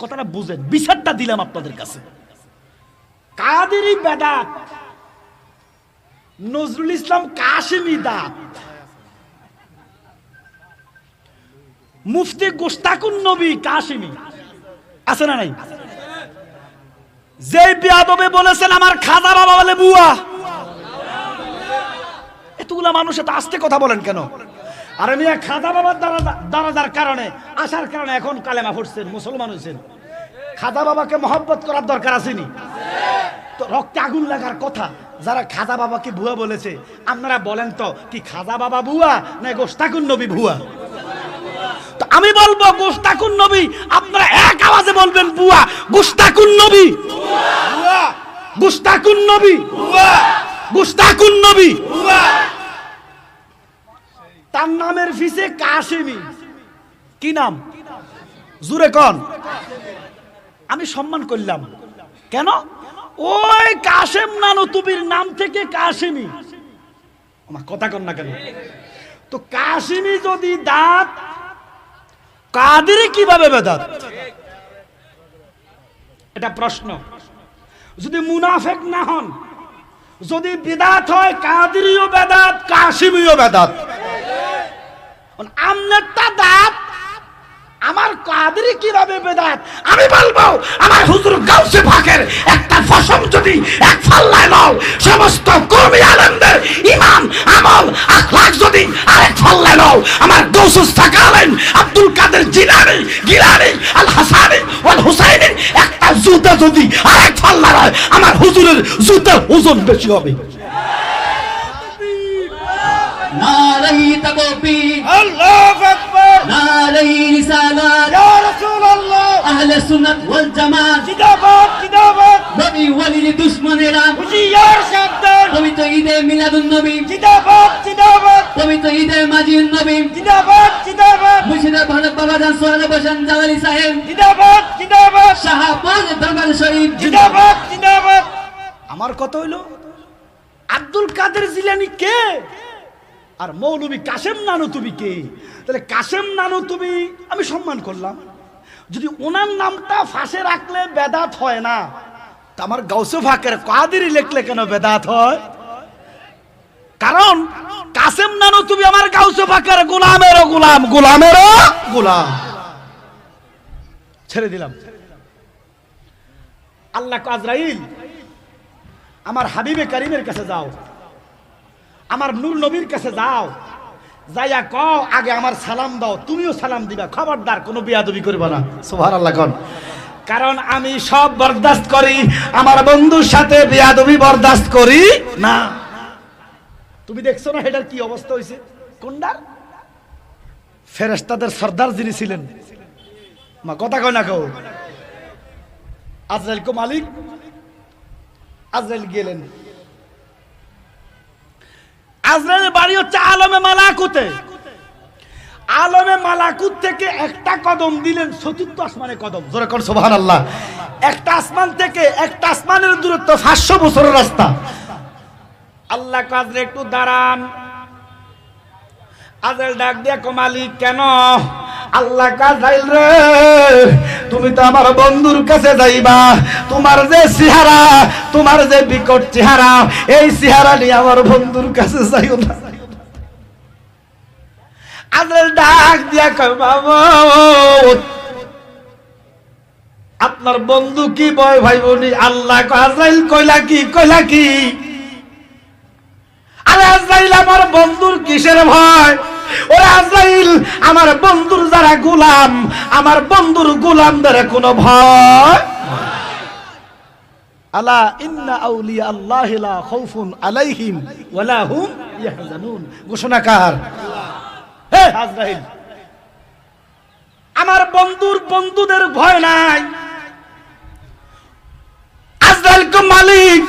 Speaker 1: কথাটা বুঝেন, বিচারটা দিলাম আপনাদের কাছে। কাদেরি বেদাত, নজরুল ইসলাম কাশেমি দাত, মুফতি গোস্তাকুন নবী কাশেমি আছে না নাই? যে বিয়াদবে বলেছেন আমার খাজা বাবা বলে বুয়া, এতগুলা মানুষ এত আস্তে কথা বলেন কেন? আরে মিয়া খাজা বাবার দারাজার কারণে আসার কারণে এখন কালেমা পড়ছেন, মুসলমান হয়েছেন। খাজা বাবাকে মহব্বত করার দরকার আসেনি? তো রক্তে আগুন লাগার কথা। যারা খাজা বাবাকে ভুয়া বলেছে, আপনারা বলেন তো কি খাজা বাবা ভুয়া না গোস্তাকুন নবী ভুয়া? তো আমি বলবো গোস্তাকুন নবী, আপনারা এক আওয়াজে বলবেন ভুয়া। গোস্তাকুন নবী ভুয়া, গোস্তাকুন নবী ভুয়া, গোস্তাকুন নবী ভুয়া। তার নামের পিছে কাশেমি। কি নাম? জুরে কন। আমি সম্মান করলাম কেন? ওই কাশেম নানুতুবির নাম থেকে কাশেমি। আমার কথা কন না কেন? তো কাশেমি যদি দাঁত, কাদেরই কিভাবে বেদাত? এটা প্রশ্ন। যদি মুনাফেক না হন, যদি বিদাত হয়, কাদেরিও বেদাত, কাশেমিও বেদাত। আমনেরটা দাঁত, আমার কাদেরই কিভাবে বেদাত? আমি বলবো আমার হুজুর গাউসে পাকের একটা ফসম যদি এক ফাল্লায় নাও, সমস্ত কর্মী আলেমদের ঈমান, আমল, আখলাক যদি আরেক ফাল্লায় নাও, আমার গাউসুস সাকালেন আব্দুল কাদের জিলানী, গিলানী, আল হাসানী ওয়াল হুসাইনী একটা জুতা যদি আরেক ফাল্লায় হয়, আমার হুজুরের জুতার ওজন বেশি হবে।
Speaker 2: নারাই তাকবীর,
Speaker 1: আল্লাহু আকবার,
Speaker 2: নারাই রিসালাত,
Speaker 1: ইয়া রাসূলুল্লাহ,
Speaker 2: আহলে সুন্নাত ওয়াল জামাত,
Speaker 1: জিন্দাবাদ জিন্দাবাদ,
Speaker 2: নবী ওয়ালির দুশমনেরা
Speaker 1: হুশিয়ার সাবধান,
Speaker 2: পবিত্র ঈদে মিলাদুন নবী,
Speaker 1: জিন্দাবাদ জিন্দাবাদ,
Speaker 2: পবিত্র ঈদে মাজিদুন নবী,
Speaker 1: জিন্দাবাদ জিন্দাবাদ,
Speaker 2: মুর্শিদা ভারত বাবাজান সোহেল বসন জালালি সাহেব,
Speaker 1: জিন্দাবাদ জিন্দাবাদ,
Speaker 2: শাহবাজ দরবার শরীফ,
Speaker 1: জিন্দাবাদ জিন্দাবাদ। আমার কথা হইলো আব্দুল কাদের জিলানী কে আর মৌলভী কাশেম নানুতুবি কে? তাহলে কাশেম নানুতুবি আমি সম্মান করলাম, যদি ওনার নামটা ফাঁসে রাখলে বেদাত হয় না, তা আমার গাউসে পাকের কাদেরই লিখলে কেন বেদাত হয়? কারণ কাশেম নানুতুবি আমার গাউসে পাকের গোলামেরও গোলাম, গোলামেরও গোলাম। ছেড়ে দিলাম। আল্লাহ আজরাইল, আমার হাবিবে কারিমের কাছে যাও, আমার নূর নবীর কাছে যাও, যাইয়া কও আগে আমার সালাম দাও, তুমিও সালাম দিবা, খবরদার কোনো বিয়াদবি করবে না। সুবহানাল্লাহ কোন। কারণ আমি সব বরদাস্ত করি, আমার বন্ধুর সাথে বিয়াদবি বরদাস্ত করি না। তুমি দেখছো না এটার কি অবস্থা হয়েছে? কোনটার? ফেরেশতাদের সর্দার যিনি ছিলেন, মা কথা কয় না কেউ, আজরাইল কো মালিক, আজরাইল গেলেন। আজরাইলের বাড়ি হচ্ছে আলমে মালাকুতে। আলমে মালাকুত থেকে একটা কদম দিলেন চতুর্থ আসমানে কদম। জোরে কোন সুবহানাল্লাহ। একটা আসমান থেকে একটা আসমানের দূরত্ব 500 বছরের রাস্তা। আল্লাহ কাজরে একটু দাঁড়ান। আজরাইল ডাক দিয়া কো মালিক কেন? আল্লাহ কাজরাইল রে, তুমি তো আমার বন্ধুর কাছে যাইবা, তোমার যে চেহারা, তোমার যে বিকট চেহারা, এই চেহারা নিয়ে আমার বন্ধুর কাছে যাইও না। আজরাইল ডাক দিয়া কয় বাবা, আপনার বন্ধু কি ভয় ভাই বোনি? আল্লাহ আজরাইল কইলা কি? কইলা কি? আরে আজরাইল আমার বন্ধুর কিসের ভয়? ওরে আজরাইল আমার বন্ধুর যারা গোলাম, আমার বন্ধুর গোলামদের কোনো ভয়। আলা ইন্না আউলিয়া আল্লাহি লা খাউফুন আলাইহিম ওয়ালা হুম ইয়াহজানুন। ঘোষণাকার হে আজরাইল, আমার বন্ধুর বন্ধুদের ভয় নাই। আজরাইল কো মালিক,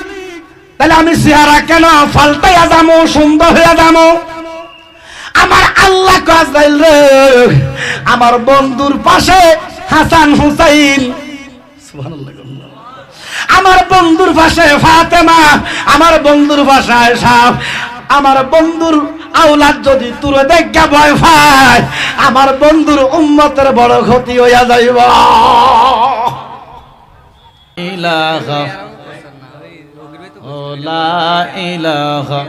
Speaker 1: তাহলে আমি চেহারা কেন ফালতাইয়া যাবো, সুন্দর হইয়া যাবো? আমার আল্লাহ কো আজরাইল রে, আমার বন্ধুর পাশে হাসান হুসাইন, সুবহানাল্লাহ, আমার বন্ধুর পাশে ফাতেমা, আমার বন্ধুর পাশে আয়েশা, আমার বন্ধুর আওলাদ যদি তুলে দেখা ভয় পায়, আমার বন্ধুর উম্মতের বড় ক্ষতি হইয়া যাইব। ইলাহা ও লা ইলাহা,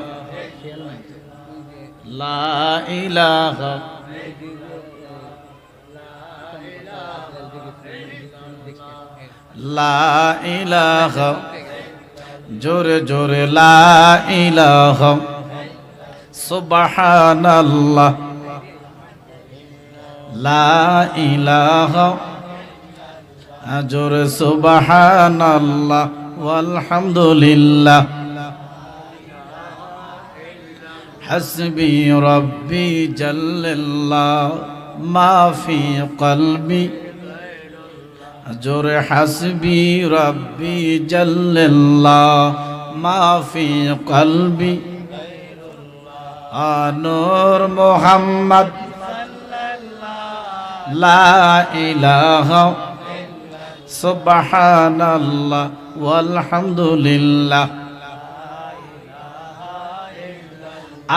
Speaker 1: লা ইলাহা, লা ইলাহা, জোরে জোরে লা ইলাহা, সুবহানাল্লাহ, লা ইলাহা জোরে সুবহানাল্লাহ ওয়ালহামদুলিল্লাহ হাসবি রব্বি জাল্লাল্লাহ মা ফি কলবি জোরে হাসবি রব্বি জাল্লাল্লাহ মা ফি কলবি নূর মুহাম্মদ লা ইলাহা সুবহানাল্লাহ ওয়ালহামদুলিল্লাহ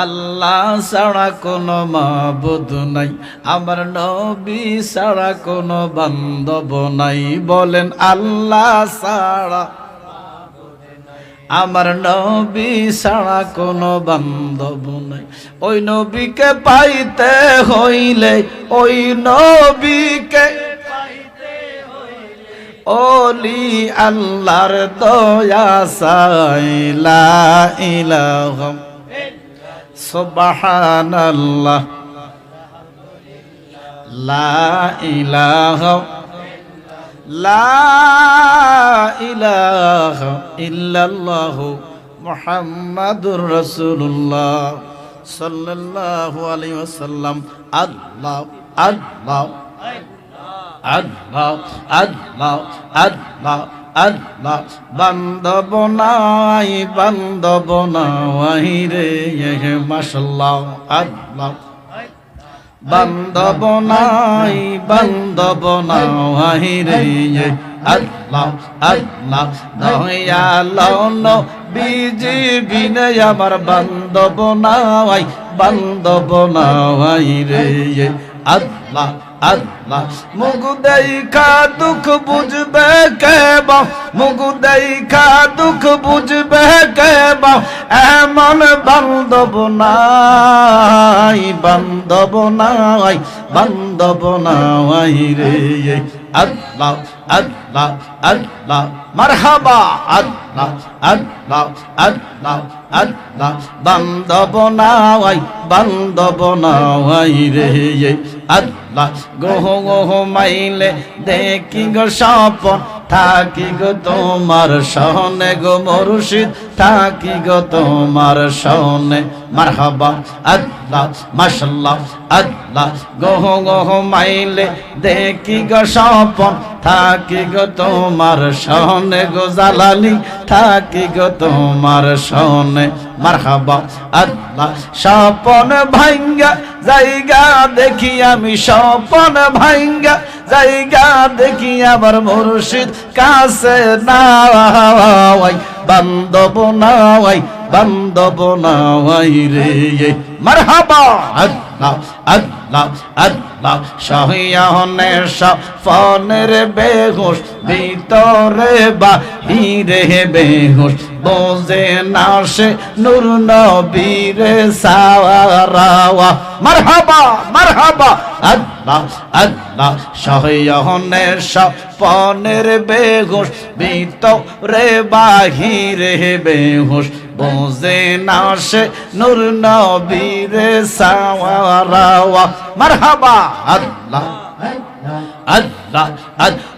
Speaker 1: আল্লাহ ছাড়া কোনো মাবুদ নাই, আমার নবী ছাড়া কোনো বান্ধব নাই। বলেন আল্লাহ ছাড়া, আমার নবী ছাড়া কোনো বান্ধব নাই। ওই নবীকে পাইতে হইলে, ওই নবীকে ওলি আল্লাহর দয়া চাই। লা ইলাহা সুবহানাল্লাহ লা ইলাহা ইল্লাল্লাহ মুহাম্মাদুর রাসূলুল্লাহ সাল্লাল্লাহু আলাইহি ওয়াসাল্লাম। আল্লাহ আল্লাহ আল্লাহ আল্লাহ আল্লাহ আল্লাহ বান্দব নাই, বান্দব নাই রে মাশাআল্লাহ। আল্লাহ বান্দব নাই, বান্দব নাই রে আল্লাহ আল্লাহ দয়ালো নবীজি বিনে আমার বান্দব নাই, বান্দব নাই রে আল্লাহ আল্লাহ। মুখ দেখা দুঃখ বুঝবে কে বা, মুখ দেখা দুঃখ বুঝবে কে বা, এমন বান্ধব নাই, বান্ধব নাই, বান্ধব নাই রে আল্লাহ আল্লাহ আল্লাহ মারহাবা। আল্লাহ আল্লাহ আল্লাহ আল্লাহ বান্ধব নাই, বান্ধব নাই রে আল্লাহ। গোহ গোহ মাইলে দেখি গো স্বপন, থাকি গো তোমার সহনে গো মুর্শিদ, থাকি গো তোমার সহনে। মারহাবা আল্লাহ মাশাআল্লাহ আল্লাহ। গোহ গোহ মাইলে দেখি গো স্বপন, থাকি গো তোমার সহনে গো জালালি, থাকি গো তোমার সহনে। মারহাবা আল্লাহ। স্বপন ভাঙ্গা জায়গা দেখি আমি, স্বপন ভাঙ্গা জায়গা দেখি আবার মুর্শিদ কাছে নাই, বান্ধব নাই, বান্ধব নাই রে মারহাবা আল্লাহ আল্লাহ আল্লাহ। সহিয়ানে স্বপনের বেহুশ, ভিতরে বাহিরে বেহুশ, বোঝে না সে নূর নবীরে সাওয়ারাওয়া। মারহাবা মারহাবা আল্লাহ আল্লাহ। সহিয়ানে স্বপনের বেহুশ, ভিতরে বাহিরে বেহুশ, বোঝে না সে নূর নবীরে সাওয়ারাওয়া। মারহাবা আল্লাহ আল্লাহ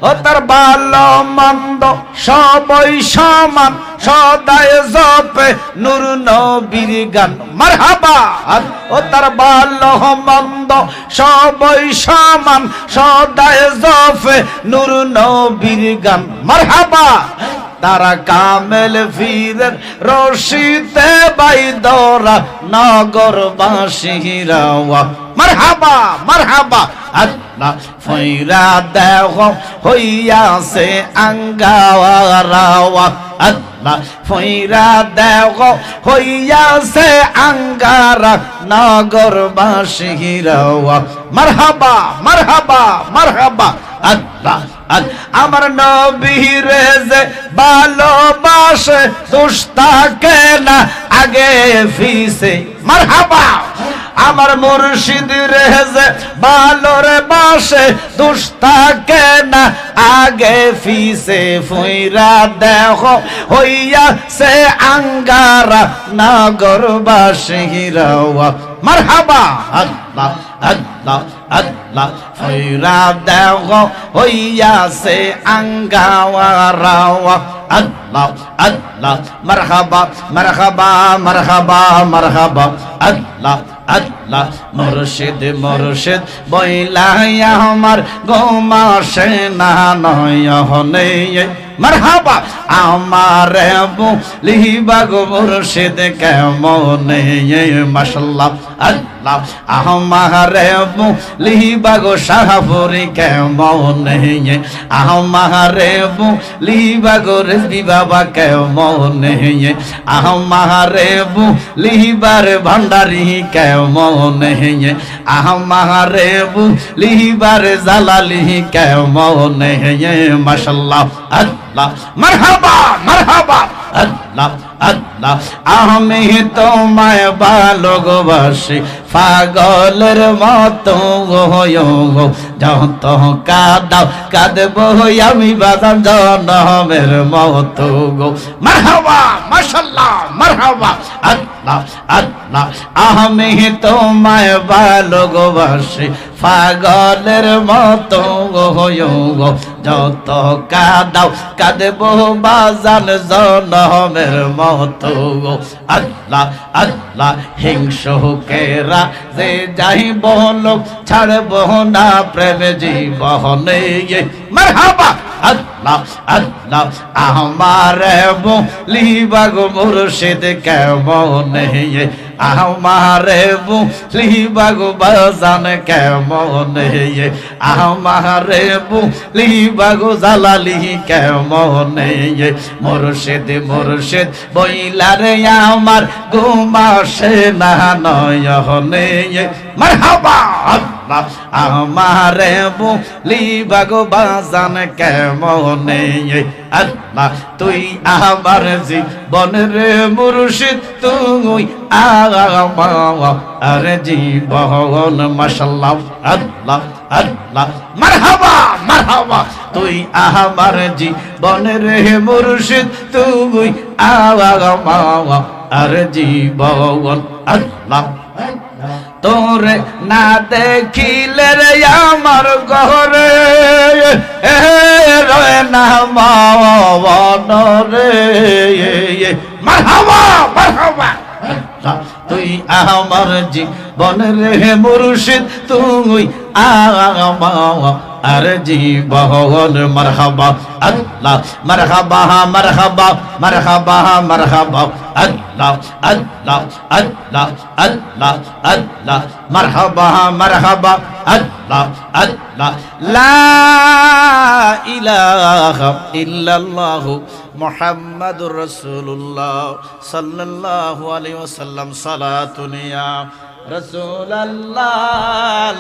Speaker 1: ও তার ভালো মন্দ সবই সমান, সদায় জপে নূর নবীর গান। মারহাবা ও তার ভালো মন্দ সবই সমান, সদায় জপে নূর নবীর গান। মারহাবা তারা কামেল ফিরের রশিতে বাইদরা নগরবাসীরা। মারহাবা মারহাবা আল্লাহ। ফইরা দেহ হইয়াছে আঙ্গাওয়ারাওয়া আল্লাহ, ফইরা দেহ হইয়াছে আঙ্গারা নগরবাসীরা। মারহাবা মারহাবা মারহাবা আল্লাহ আমার নবীরে যে ভালোবাসে, দুস্তাকে না আগে ফিসে। মারহাবা আমার মুর্শিদ রেজে বালোর বাসে দুস্তাকে না আগে ফিসে ফুইরা দেখো হইয়া সে আঙ্গারা নগরবাসীরা মারহাবা আল্লাহ আল্লাহ আল্লাহ ফুইরা দেখো হইয়া সে আঙ্গারা আল্লাহ আল্লাহ মারহাবা মারহাবা মারহাবা মারহাবা আল্লাহ আল্লাহ মুর্শিদ মুর্শিদ বইলাইয়া আমার গোমাসে না নয়নে মারহাবা আমার লিবা গো মুর্শিদ কেমনে মাশাআল্লাহ আল্লাহ আমার লিবা গো শাহপুরি কেমনে আমার লিবা গো রেজবি বাবা কেমনে আমার লিবার ভান্ডারি কেমনে আমার লিবার জালালি কেমনে মাশাআল্লাহ আল্লাহ মারহাবা মারহাবা আল্লাহ আল্লাহ আমি তোমায় ভালোবাসি পাগলের মতো যত কাঁদাও কাঁদব আমি বাদাম জনমের মতো গো মারহাবা মাশাআল্লাহ মারহাবা আল্লাহ আল্লাহ আমি তোমায় ভালোবাসি পাগলের মতো যত কাঁদাও কাঁদব বাজান জনমের মতো আল্লাহ আল্লাহ হিংসুকেরা যে যাই বলো ছাড়ব না প্রেম জীবনে মারহাবা আল্লাহ আল্লাহ আমার লিবা গো মুর্শিদ কেমনে আমার লিবা গো বাজান কেমনে আমার লিবা গো জালালি কেমনে মুর্শিদ মুর্শিদ বইলারে আমার ঘুমাসে না নয়নে মারহাবা আল্লাহ আমার লিবা গো বাজান কেমনে আল্লাহ তুই আমার জীবন রে মুর্শিদ তুই আমার জীবন মাশাআল্লাহ আল্লাহ আল্লাহ মারহাবা মারহাবা তুই আমার জীবন রে মুর্শিদ তুই আমার জীবন আল্লাহ তোরে না দেখিলে রে আমার ঘরে রয় না মন রে মারহাবা মারহাবা তুই আমার জীবন রে মুর্শিদ তুই আমার জীবন মারহাবা আল্লাহ মারহাবা মারহাবা মারহাবা মারহাবা আল্লাহ আল্লাহ আল্লাহ আল্লাহ আল্লাহ মারহাবা মারহাবা আল্লাহ আল্লাহ লা ইলাহা ইল্লাল্লাহ মুহাম্মাদুর রাসূলুল্লাহ সাল্লাল্লাহু আলাইহি ওয়াসাল্লাম সালাতুন ইয়া রাসূলুল্লাহ